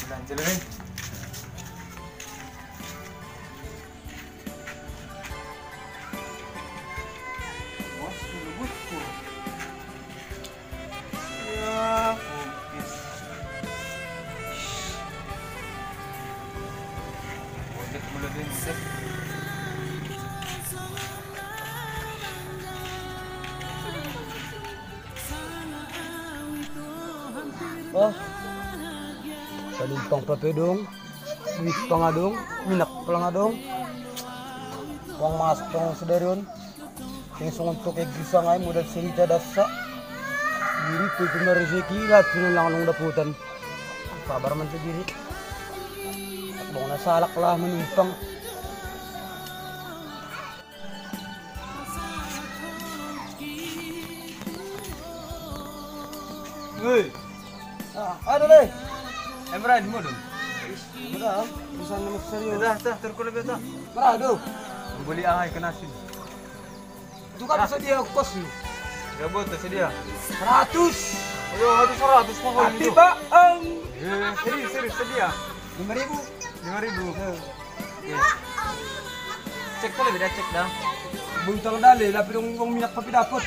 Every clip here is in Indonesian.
Belanja nih. Bos, bosku. Ya, fokus. Ojek mulu din, sip. Oh, pang papedong, duit pangadong, minak palangadong, uang mas pang sedaron, yang sunguntok egisa ngay modal cerita dasa, diri pwede na rezeki lahat lang nung daputan, pabar man sa diri, at bang nasalak lah manumpang. Woi. Ada deh. Emran mo dun. Berapa? Bisa nama serius. Dah, terkulo beta. Berapa? Beli ahai kenasin. Itu kan bisa dia kos nih. Gabut tuh sedia. 100. Ayo, aduh 100 mahal Hati itu. baang. Serius sedia. 5.000. 5.000. Oke. Cek pula beda cek dah. Buntang dali, tapi dong minyak papi dapat.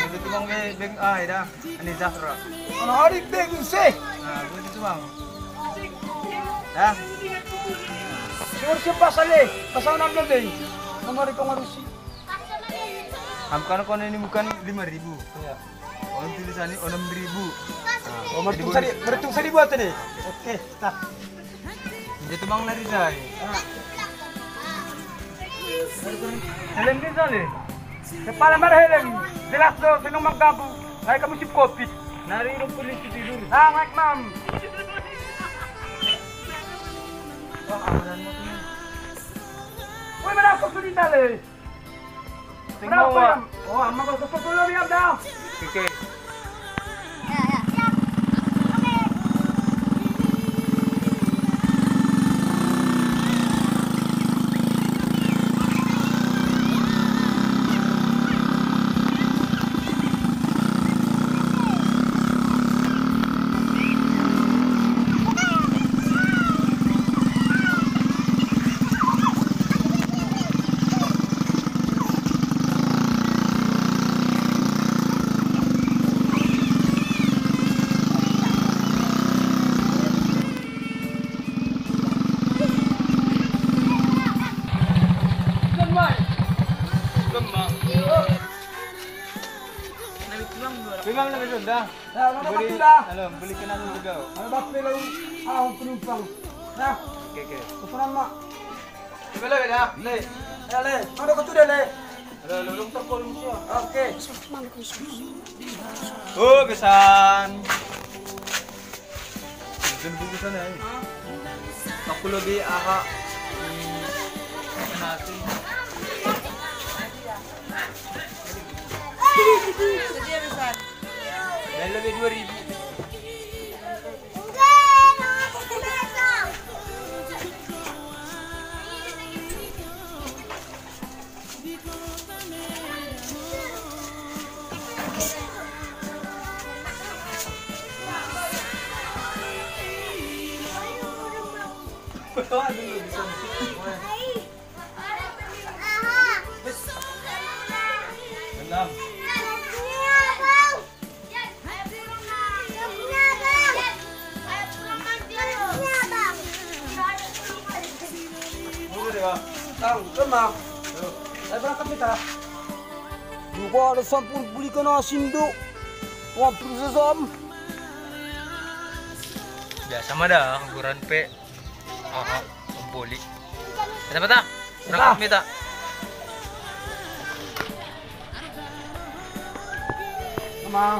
Gue tumbang beng ahai dah. Ini Zahra. Ano hari deh sih? Nah, gue tumbang. Dah. Sure siya pasal pasal 6 deh. Nomor ko ngarusi. Hamkan ko ini bukan 5.000. Iya. Orang tulisannya 6.000. Oh, mertung sari buat nih. Oke, tah. Dia tumbang lari saya. Helm din sali. Kepala mana helm? Jelas do, sinong maggago. Ay kamu sip kopi. Narirong pulis tidur. Ngak ma'am. Wah, amanan mo tuh. Uy, manasok sa dali. Tingnan mo. Oh, amma ko sa tulo niya daw. Oke. Memang lebih sudah. Nah, mana batu dah? Alam, beli kena dulu juga. Ano ba pila yung penumpang? Nah, Oke. kusunan mo. Coba lah beda. Le. Dale, ano ko to dale? Ada lulung tepol siya. Okay. Oh, besan. Dun bukusan ay. Aku lebih aha. Nasi. Sedia besar. Dan lebih 2.000. Enam. Tang, lemah. Ay berangkat kita. Juga ada sampul beli kena sindo. Wah, proses Biasa mah dah, ukuran P. Aha, boli. Kenapa tak? Berangkat Dah. minta. Lemah.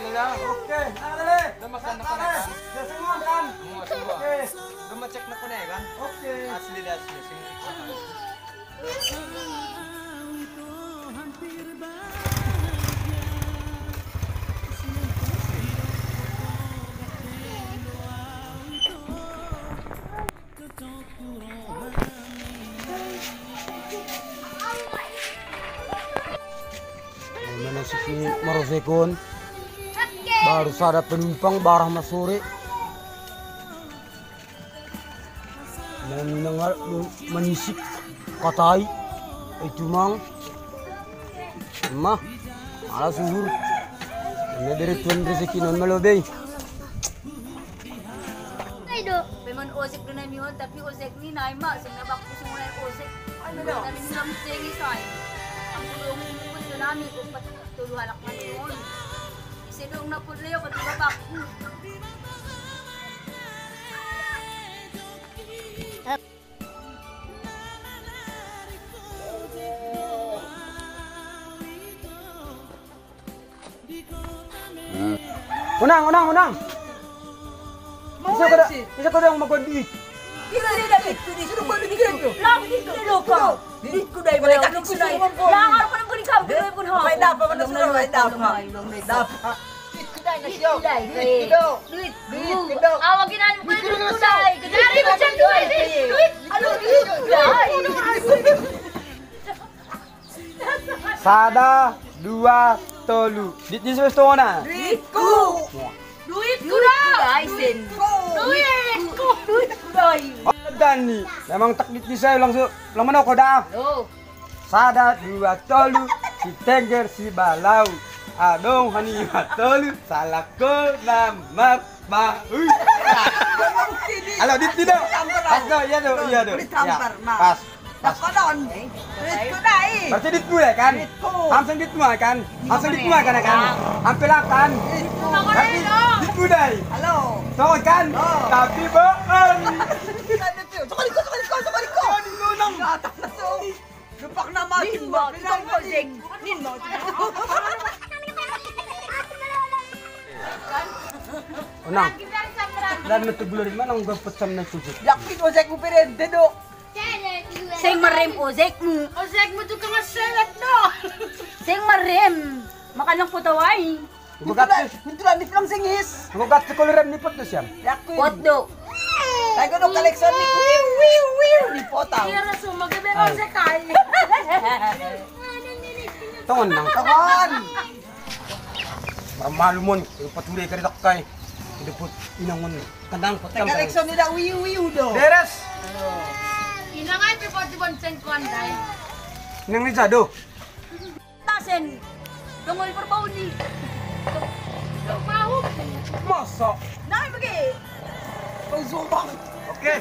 nila. Oke, dali. Damakan na kunay kan. Sa semua kan. Mga semua. Oke. Dumacek na kunay kan. Oke. Asli dah asli. Mana sih Marosekon? Baru ada penumpang barah masore. Mendengar menisik katai itu mang mah ala suhur ini dari tuan rezeki non melobei Ayo, memang ojek na namin tapi ojek ni na ima sing nabakpo sa muna ojek. Ano daw? Namin lang singi say. Ang tulong mo ko namin kung patuluhalak na yun. Isidong na po leo pati babakpo. Unang. Isa ko yang magwadi. Lang dito ka. Dito dai ba lang dito dai. Lang ano pa nang bulikab ko pun ha. May dapat na sila, may dapat. Dapat. Duit. Awag ginan mo dito dai. Kadari mo siya duit. Ano duit? Sada, dua, tolu. Di sesuai stona. Ditku! Duit ko na. Duit ko dai. Dan nih, memang taklit di saya langsung mana kau dah. Oh. Sada, dua, tolu. Si tengger, si balau. Adong hani tolu. Salah ko nama bahu. Halo, dit tidak. Pas do, iya do. Ya, pas. Nakonon! Ditku na eh! Berarti dit ya kan? Hamseng dit kan? Hamseng dit kan? Hampilakan. Berarti dit dai. Halo! Tahu kan? Tapi bohong. Sukaliko! Ninunang! Gatak na to! Lupak na matin mo! Pinang ojek! Ninmo! Unang. Dan nutup bulu di mana nggak pesan na sujuk. Yakit ojek mo pirente do! Sing marim ojek mo. Ojek mo to ka nga selet do! Sing marim. Makanang putaway. Hintulan ni Plang Singis! Gugat sa kuliran ni pot siyam. Yakit! Potdo. Tayo no collection ni wiw ni Potaw! Tongon nang. Kawan! Malumon, patuloy ka rin ako kay. Hindi po inangon. Kandang Tayo collection nila wiw do! Deres! Inangay pe 41 cent kwanday. Nang rizado. Tasen. Dungol perbaw ni. Perbaw. Masa? Nay magi! Pagzubang! Oke.